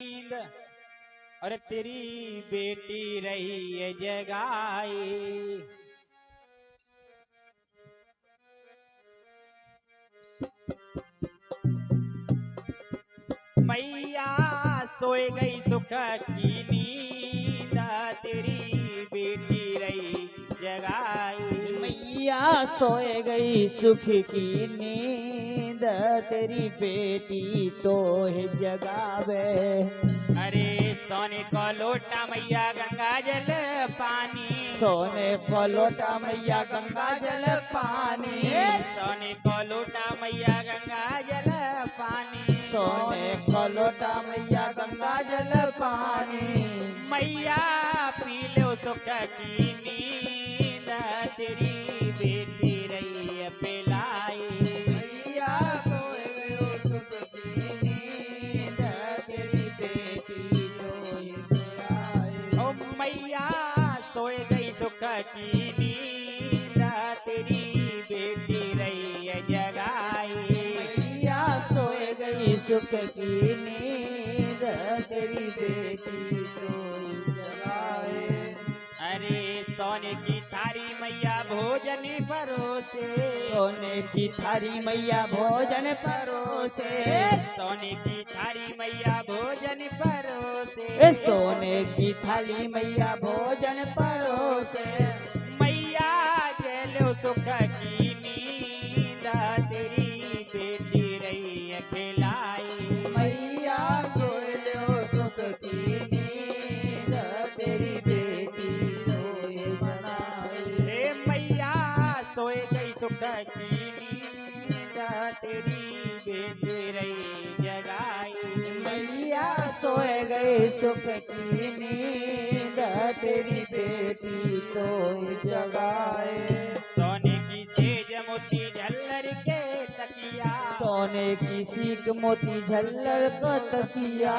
नींद और तेरी बेटी रही है जगाई। मैया सोए गई सुख की नींद, तेरी बेटी रही जगाई। मैया सोए गई सुख की नींद, तेरी बेटी तो है जगावे। अरे सोने को लोटा मैया गंगा जल पानी, सोने को लोटा मैया गंगा जल पानी, सोने को लोटा मैया गंगा जल पानी, सोने को लोटा मैया गंगा जल पानी। मैया पी लो सुख की नींद, तेरी बेटी रही है पिलाई। मैया सोए गयो सुख की नींद, तेरी बेटी रोई पिलाई। ओ मैया सोए गई सुख की नींद, तेरी बेटी रही है जगाई। मैया सोए गई सुख की नींद, तेरी बेटी रोई जगाए। अरे सोने की थारी मैया भोजन परोसे, सोने की थारी मैया भोजन परोसे, सोने की थारी मैया भोजन परोसे, सोने की थाली मैया भोजन परोसे। मैया जलो सुख की नींद, तेरी बेटी रही है खिलाई। मैया सोए लो सुख की नींद, तेरी बेटी रोए बनाए। हे मैया सोए गई सुख की नींद, तेरी बेटी रही जगाई। मैया सोए गई सुख की नींद, तेरी बेटी तो जगाए। सोने की सेज मोती झल्लर के तकिया, सोने की सीख मोती झल्लर का तकिया,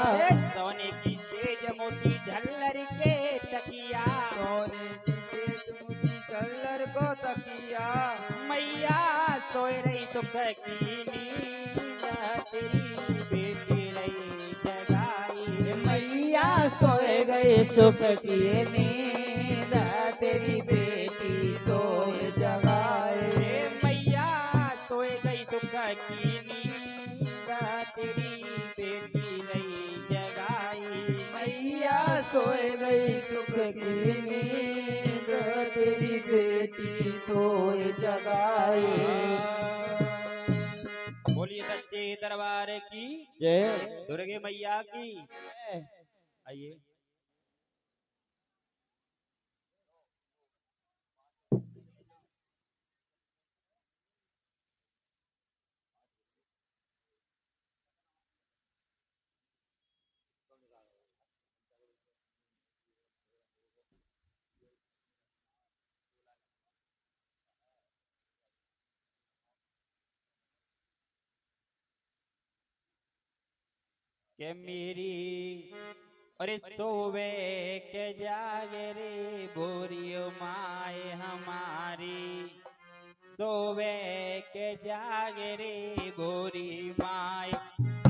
सोने की सेज मोती झल्लर के तकिया, सोने की सीख मोती झल्लर को तकिया। मैया सोए रही सुख की नींद, तेरी बेटी रही जगाई। मैया सोए गए सुख की नींद, तेरी बेटी तो जगाए। मैया सोए गई सुख की नींद, तेरी बेटी रही जगाई। मैया सोए गई सुख की नींद, तेरी बेटी तो जगाए। बोलिए सच्चे दरबार की जय। दुर्गे मैया की। आइए के मेरी अरे सोवे के जागे रे बोरियो माए हमारी, सोवे के जागे रे बोरी माए।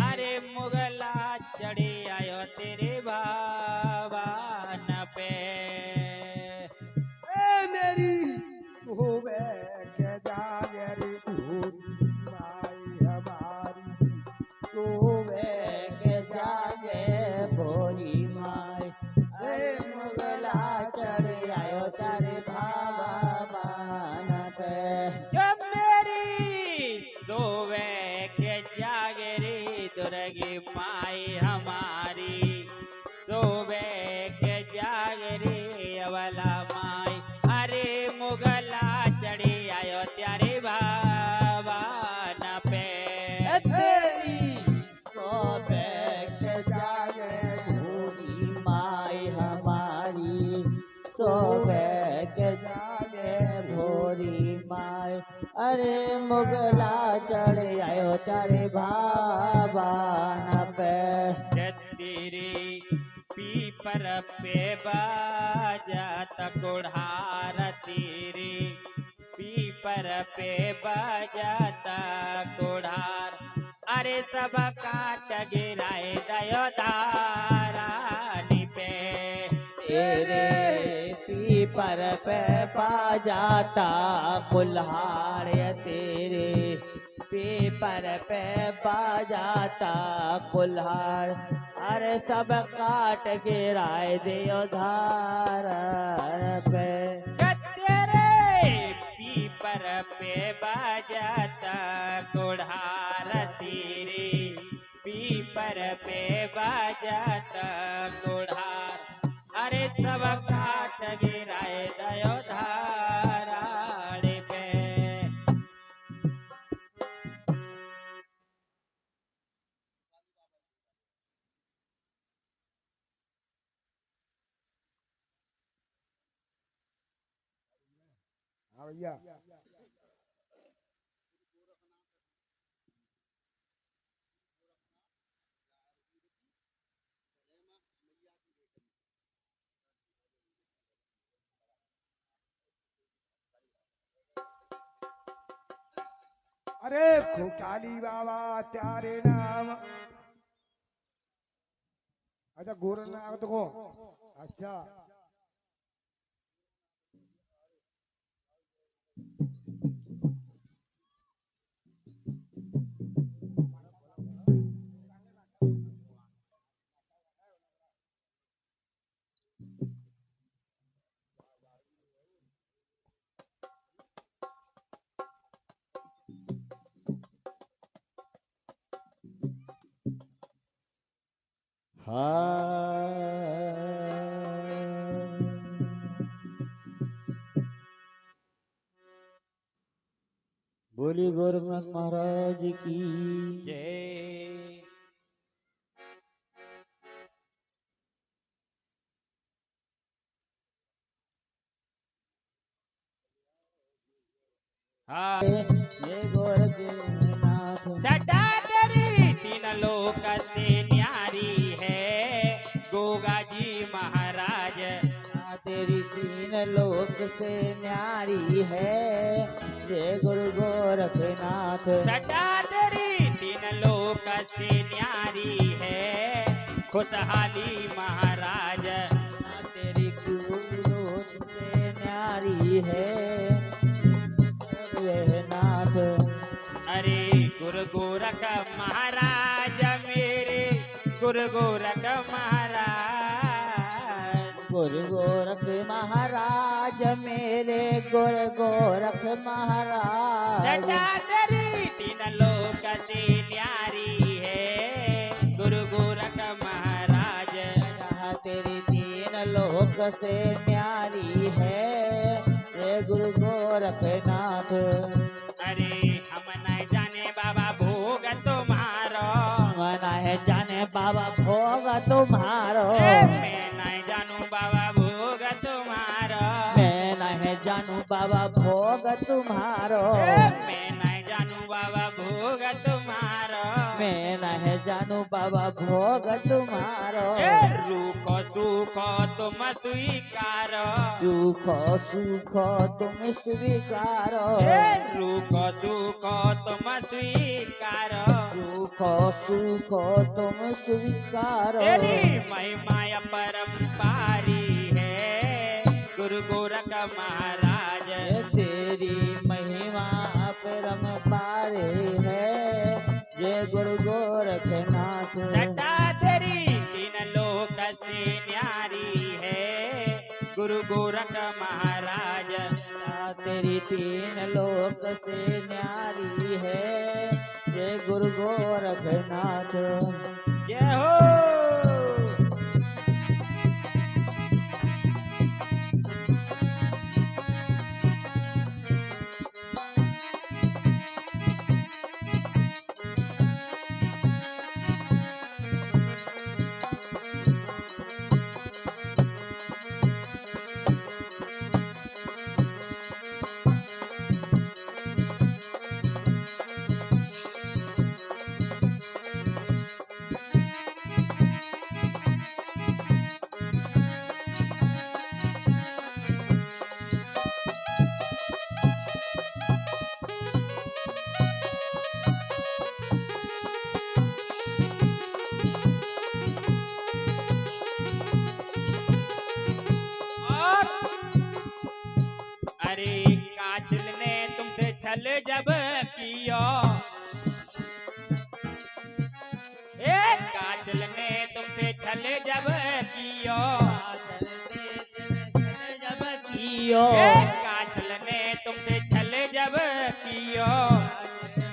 अरे मुगला चढ़े आयो तेरे बाबा न पे। मेरी होवे के जागे रे भोरी माई हमारी, होवे के जागे भोरी माई। अरे मुगला चढ़ आयो तारे बाबा बान पे। जो मेरी सोवे के जागे रे दुर्गे माई हमारी, सोवे के जागे रे अवला माई। अरे मुगला चढ़े आयो त्यारे बाबा न पे। तेरी सोवे के जागे भोरी माई हमारी, सोवे के जागे भोरी माई। अरे मुगला चढ़ आयो तारे बाबा न पे। तेरे पीपर पे बाजात कुढ़ार, तेरे पीपर पे बाजाता कुढ़ार। अरे सब काट गिराए दयो धारानी पे तेरे पीपर पे पा जाता कुल्हाड़ तेरे पीपर पे पा जाता कुल्हाड़ अरे सब काट गिराए दियो धारण पे तेरे पीपर पे बजाता कुढ़ार तेरे पीपर पे बजाता कुढ़ार अरे सब काट गिराए दयो धाराड़े पे हाँ भैया। अरे खोटाली बाबा त्यारे नाम। अच्छा गोरखनाथ को। अच्छा बोली गोरखनाथ महाराज की जय हाँ ये गोरखनाथ छटा तेरी तीन लोक से न्यारी है गोगा जी महाराज तेरी तीन लोक से न्यारी है जय गुरु गोरखनाथ छटा तेरी तीन लोक से न्यारी है खुशहाली महाराज तेरी गुरु लोक से न्यारी है गोरखनाथ अरे गुरु गोरख महाराज मेरे गुरु गोरख महाराज गुरु गोरख महाराज मेरे गुरु गोरख महाराज छटा तेरी तीन लोक से न्यारी है गुरु गोरख महाराज तेरी तीन लोक से न्यारी है ये गुरु गोरखनाथ अरे हम नहीं जाने बाबा भोग तुम्हारो मना है जाने बाबा भोग तुम्हारो मैं नहीं जानू बाबा भोग तुम्हारो मैं नहीं जानू बाबा भोग तुम्हारो मैं नहीं जानू बाबा भोग तुम्हारो मैं नहीं जानू बाबा भोग तुम्हारो रूखो सुखो तुम स्वीकारो सुखो सुखो तुम स्वीकारो रूखो सुखो तुम स्वीकारो सुखो सुखो तुम स्वीकारो तेरी महिमा परम्पारी है गुरु गोरख महाराज तेरी महिमा परम पारे है जय गुरु गोरखनाथ छटा तेरी तीन लोक से न्यारी है गुरु गोरख महाराज तेरी तीन लोक से न्यारी है जय गुरु गोरखनाथ जय हो छल जब कियो, ए काजल ने तुमसे छल जब कियो, जब कियो ए काजल ने तुमसे छल जब कियो,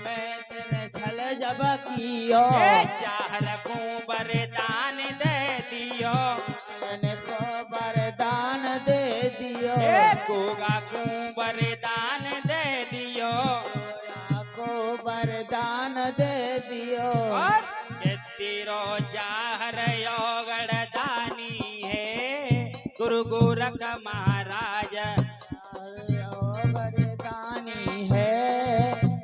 मैं तेरे छल जब कियो ए चाहर को वरदान दे दियो, मैंने को वरदान दे दियो ए गोगा को वरदान दे दियो, को वरदान दे दियो और ये तेरो जाहर योगड़दानी है गुरु गोरख महाराज, वरदानी है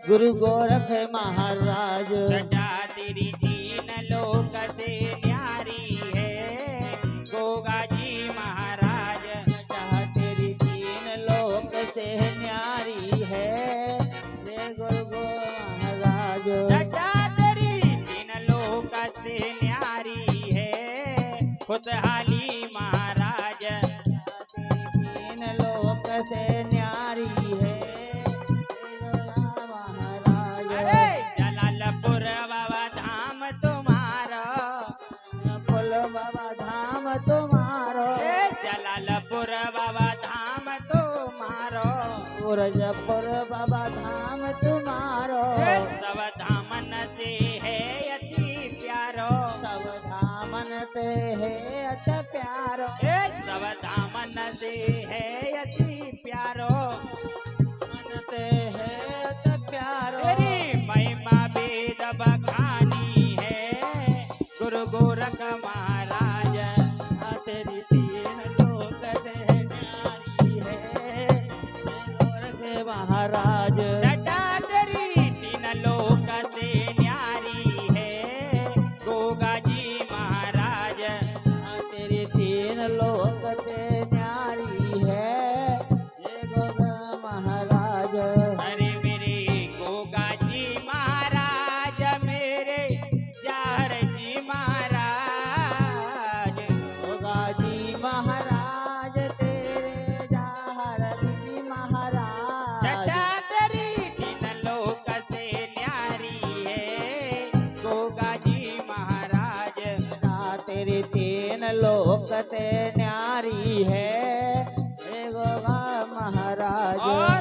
गुरु गोरख महाराज छटा तेरी तीन लोक से न्यारी है गोगा जी महाराज, जहाँ तेरी तीन लोक से न्यारी है रे गुरु गो महाराज छटा तेरी तीन लोक से न्यारी है खुशहाली महाराज, तेरी तीन लोक से न्यारी है महाराज अरे जलालपुर बाबा धाम तुम्हारा, फुल बाबा धाम तुम्हारो ए जलालपुर बाबा धाम तुम्हारो, सूरजपुर बाबा धाम तुम्हारो ए सब धामन से है अति प्यारो, सब धामन ते है अत प्यारो ए सब धामन से है अति प्यारो, मन ते है अत प्यारो तेरी महिमा वेद बखानी है गुरु गोरख महाराज, तेरी तीन लोक ते न्यारी है गोरख महाराज छटा तेरी तीन लोक से न्यारी है गोगा जी महाराज, तेरी तीन लोक ते न्यारी है ये गोगा महाराज अरे मेरे गोगा जी महाराज मेरे जार जी महाराज, गोगा जी महाराज तेरे जहर जी महाराज छटा तेरी तीन लोक से न्यारी है गोगा जी महाराज, तेरी तीन लोक ते न्यारी है हे गोगा महाराज और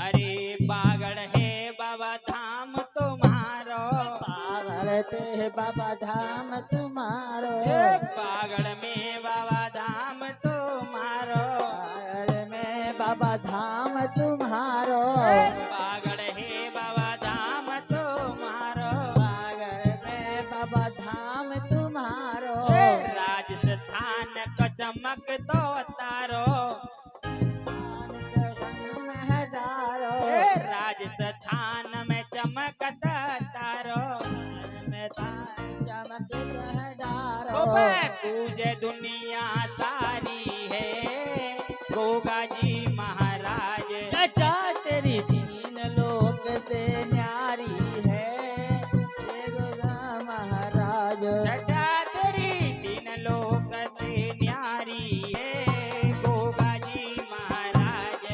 अरे बागड़ है बाबा धाम तुम्हारो, पागल ते बाबा धाम तुम्हारो ए बागड़ में बाबा धाम तुम्हारो, पागल में बाबा धाम तुम्हारो ए बागड़ है बाबा धाम तुम्हारो, पागल में बाबा धाम तुम्हारो ए राजस्थान का चमक तो तारो, ए राजस्थान में चमकता तारो, ओ मैं पूजे दुनिया सारी है गोगा जी महाराज, तेरी तीन लोक से न्यारी है हे गोगा महाराज छटा तेरी तीन लोक से न्यारी है गोगा जी महाराज,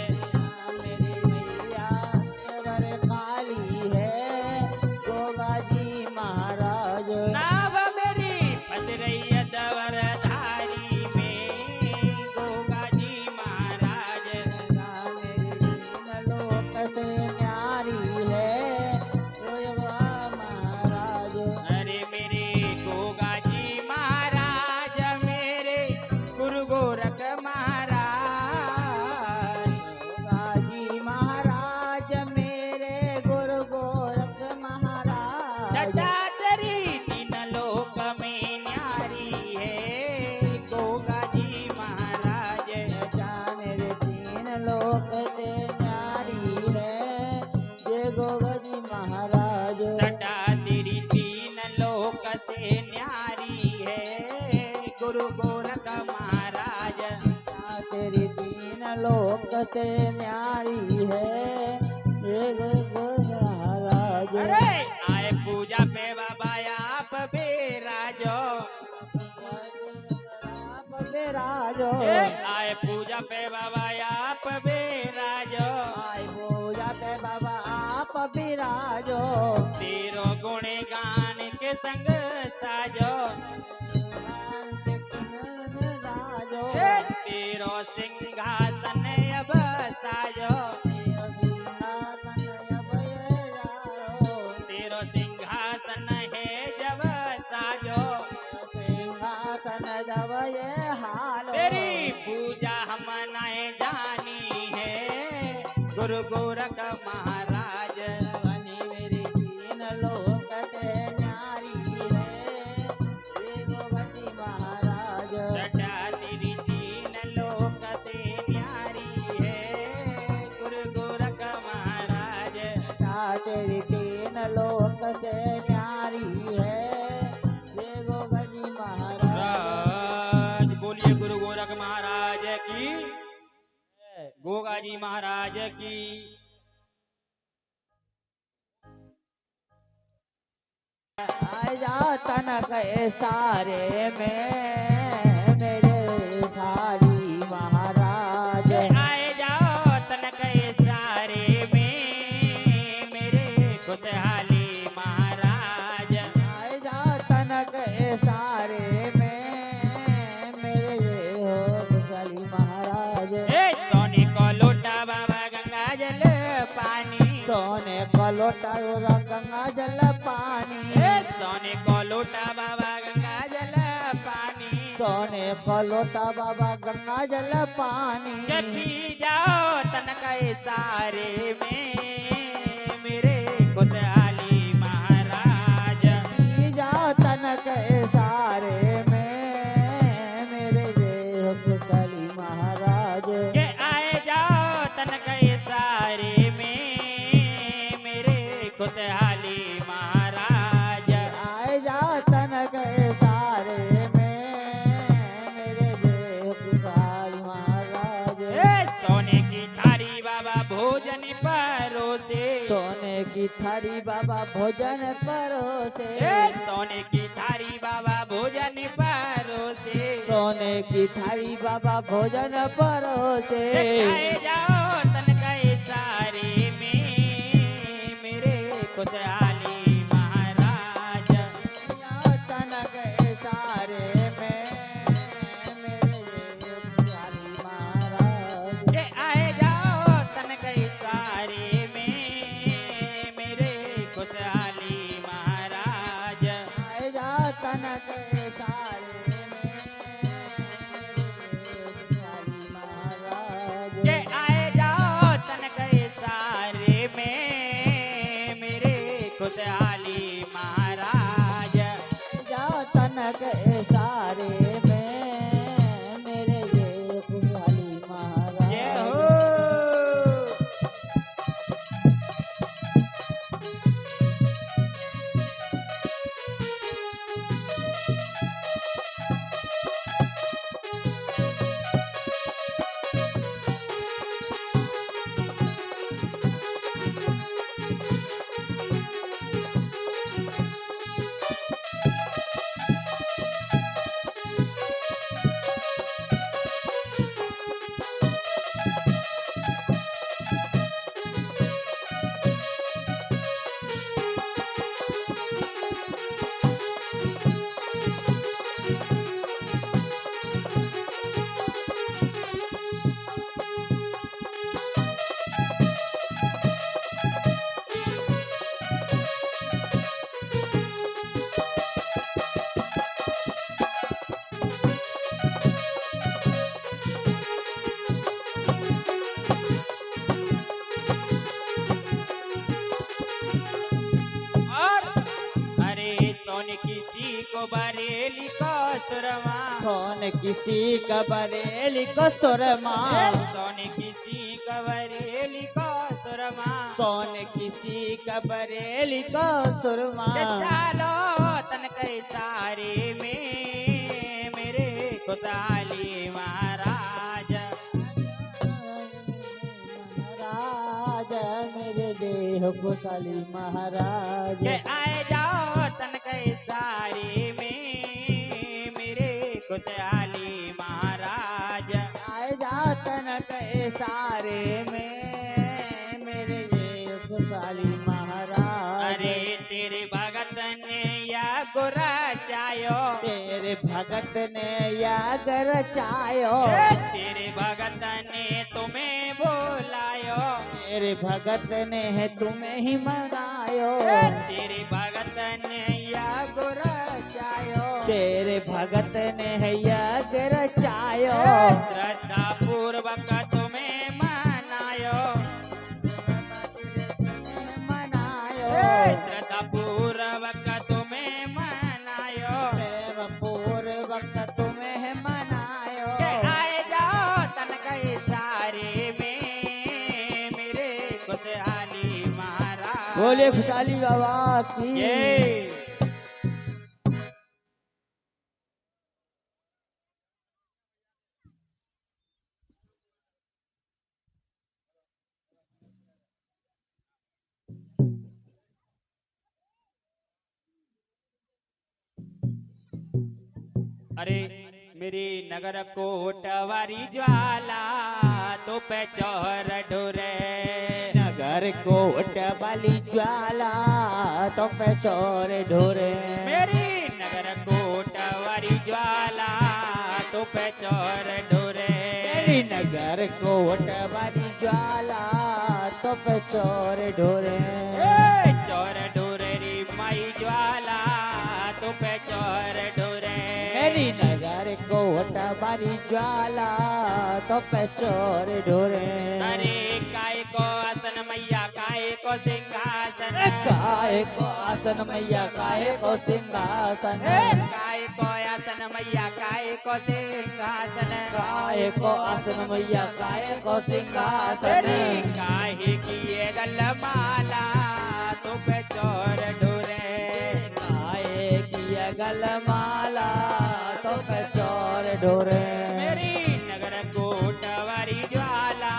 मेरी मैया केवल काली है गोगा जी महाराज नाव मेरी फंस रही है दवर धारी में गोगा जी महाराज, मेरी तीन लोक से न्यारी है गोगा महाराज अरे मेरे गोगा जी महाराज मेरे गुरु गोरख महाराज, गोगा जी महाराज मेरे गुरु गोरख महाराज छटा तेरी तीन लोक में न्यारी है गोगा जी महाराज, मेरे तीन लोक ते न्यारी है ये गोगा जी महाराज छटा तेरी तीन लोक से न्यारी है गुरु गोरख महाराज, तेरी तीन लोक से न्यारी है ये गोगा महाराज अरे आए पूजा पे बाबा आप बेराजो, राजो ए आए पूजा पे बाबा आप बेराजो, आय पूजा बिराजो तेरो गुण गान के संग साजो राजो तेरो सिंहासन अब साजो तेरो सिंहासन है जब साजो सिंहासन जब ये हालो तेरी पूजा हम नहीं जानी है गुरु गोरख महाराज बनी मेरी दीन लोक ते न्यारी है ये गोपति महाराज जटा तेरी तीन लोक से न्यारी है गुरु गोरख महाराज जटा तेरी तीन लोक से न्यारी है ये गोपति महाराज राज बोलिए गुरु गोरख महाराज की गोगा जी महाराज की आजा तनक सारे में मेरे सारी महाराज आए जाओ तनक सारे में मेरे खुशहाली महाराज आजा तनक सारे में मेरे हो खुशहाली महाराज सोने को लोटा बाबा गंगा जल पानी सोने का लोटा गंगा जल पानी सोने को लोटा बाबा गंगा जल पानी सोने का लोटा बाबा गंगा जल पानी पी जाओ तनक सारे में मेरे खुशहाली महाराज पी जा तनक सारे में मेरे हो खुशहाली महाराज के आए जाओ तनक सारे में मेरे खुशहाली महाराज आए जा तनक सारे में मेरे देह खुशहाली महाराज सोने की थारी बाबा भोजन परोसे सोने की थारी बाबा भोजन परोसे सोने की थारी बाबा भोजन परोसे सोने की थारी बाबा भोजन परोसे आए जाओ तनक सारे में मेरे खुशहाली महाराज या तनक सारे में मेरे देह खुशहाली महाराज के आए जाओ तनक सारे में मेरे खुशहाली महाराज आए जा तनक सारे में मेरे खुशहाली महाराज के आए जाओ तनक सारे में मेरे खुशहाली महाराज जा तनक सारे में मेरे ये खुशहाली महाराज जय हो को बरेली कसुरमा सोन किसी का बरेली कस्तूरमा सोने किसी का बरेली कसुरमा सोन किसी का बरेली कस्तूरमा चालो तन कई सारे में मेरे खुशहाली महाराज महाराज मेरे देह खुशहाली महाराज के आए जाओ तन कई सारे में मेरे खुशहाली महाराज आए जा तन के सारे में मेरे देह खुशहाली महाराज बुलायो, तेरे भगत ने याग रचायो, तेरे भगत ने तुम्हें बुलायो, तेरे भगत ने तुम्हें ही मनायो, तेरे भगत ने याग रचायो, तेरे भगत ने याग रचायो, श्रद्धा पूर्वक तुम्हें मनायो, मनायो, श्रद्धा पूर्वक तुम्हें मनायो, प्रेम पूर्वक तुम्हें मनायो। आए जाओ तन गए सारे में मेरे खुशहाली महाराज। बोले खुशहाली बाबा की। ये अरे मेरी नगर कोटवारी ज्वाला तो पे चौर ढोरे, नगर कोट वाली ज्वाला तो पे चोर ढोरे, मेरी नगर कोटवारी ज्वाला तो पे चौर ढोरे, मेरी नगर कोट वाली ज्वाला तो पे चोर ढोरे, चौर ढोरे री माई ज्वाला तो पे चौर ढोरे, मेरी नगर कोट वाली ज्वाला तो पे चोर ढोरे। अरे काय को आसन मैया काय को सिंहासन, काय को आसन मैया काय को सिंहासन, काय को आसन मैया काय को सिंहासन, काय को आसन मैया काय को सिंहासन, अरे काहे किए गलमाला तो पे चोर ढोरे, काय किया गलमाला तो पे चोर ढोरे, मेरी नगर कोटवारी ज्वाला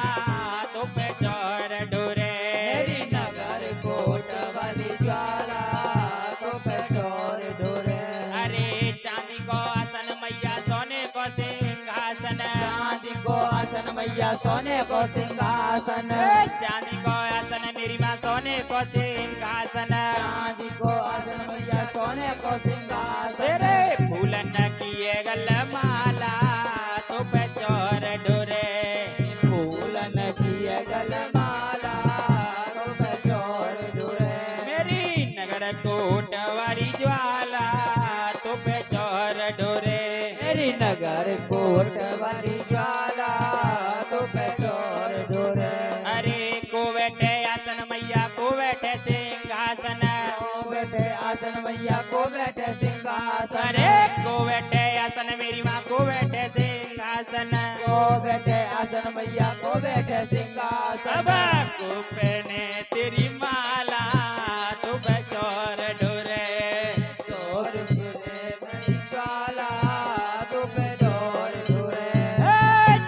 तो पे चोर ढोरे, मेरी नगर कोट वाली ज्वाला तो पे चोर ढोरे। अरे चांदी को आसन मैया सोने को सिंहासन, चांदी को आसन मैया सोने को सिंहासन, चांदी को आसन मेरी माँ सोने को सिंहासन, चांदी को आसन मैया सोने को सिंहासन, तेरे फूलन किए गलमाला तो पे चोर ढोरे, फूलन किए गलमाला तो पे चोर ढोरे, मेरी नगर कोटवारी ज्वाला तो पे चोर ढोरे, मेरी नगर कोट वाली ज्वाला तो पे चोर ढोरे। अरे को बैठे आसन मैया को बैठे सिंहासन, को बैठे आसन मैया को बैठे सिंहासन, अरे को बैठे आसन मेरी माँ को बैठे सिंहासन, को बैठे आसन मैया को बैठे सिंहासन, सब को पहने तेरी माला तो पे चोर ढोरे, चोर फिरे मई ज्वाला तो पे चोर ढोरे,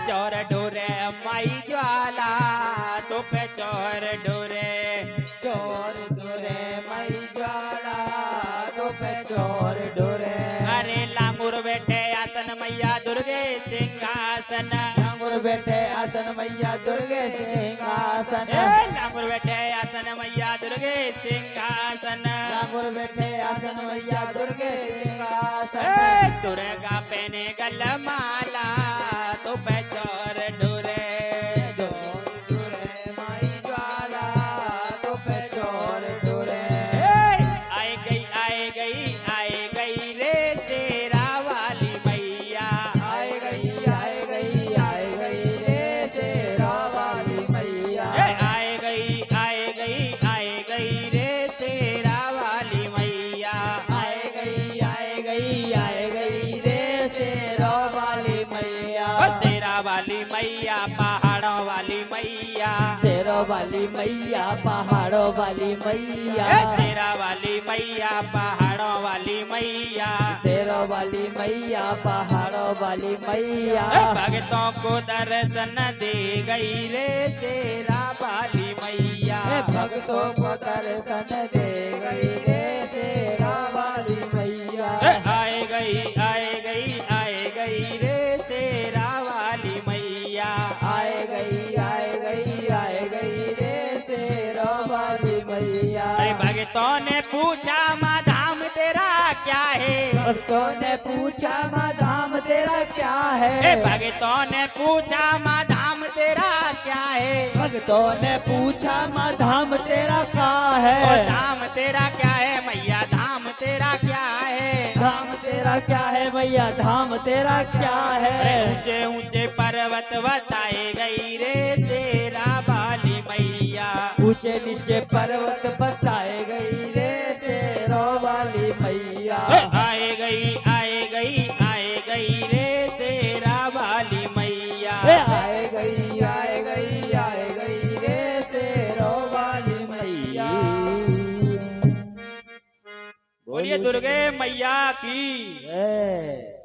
चोर ढोरे माई ज्वाला तो पे चोर ढोरे, चोर ढोरे मई ज्वाला तो पे चोर ढोरे। अरे लांगुर बैठे आसन मैया दुर्गे सिंहासन, लांगुर बैठे आसन मैया दुर्गे सिंहासन, लांगुर बैठे आसन मैया दुर्गे सिंहासन, लांगुर बैठे आसन मैया दुर्गे सिंहासन, दुर्गा पहने गलमाला तो पे चोर ढोरे, चोर ढोरे माई ज्वाला तो पे चोर ढोरे। आए गई रे तेरा वाली मैया, आए गई रे शेरा वाली मैया, आए गई रे तेरा वाली मैया, आए गई रे शेरा वाली मैया, तेरा वाली मैया पहाड़ों वाली मैया, शेरों वाली मैया पहाड़ों वाली मैया, तेरा वाली मैया पहाड़ों वाली मैया, शेरों वाली मैया पहाड़ों वाली मैया, भक्तों को दर्शन दे गई रे तेरा वाली मैया, भक्तों को दर्शन दे गई रे शेरा वाली मैया, आए गई रे तेरा वाली मैया, आए गई रे शेरा वाली मैया। अरे भक्तों ने पूछा माँ धाम तेरा क्या है, भक्तों ने पूछा माँ धाम तेरा क्या ए है। भगतों ने पूछा माँ धाम तेरा क्या है। भक्तों ने पूछा माँ धाम तेरा क्या ओ है। धाम तेरा क्या है मैया, धाम तेरा क्या है। धाम तेरा क्या है भैया, धाम तेरा क्या अरे है। ऊंचे ऊंचे पर्वत बताए गई रे तेरा बाली मैया। ऊंचे नीचे पर्वत बताए गई रे शेरों वाली मैया। आए गई रे तेरा बाली मैया। आए गई रे शेरों वाली मैया। बोलिए दुर्गे मैया की। जय।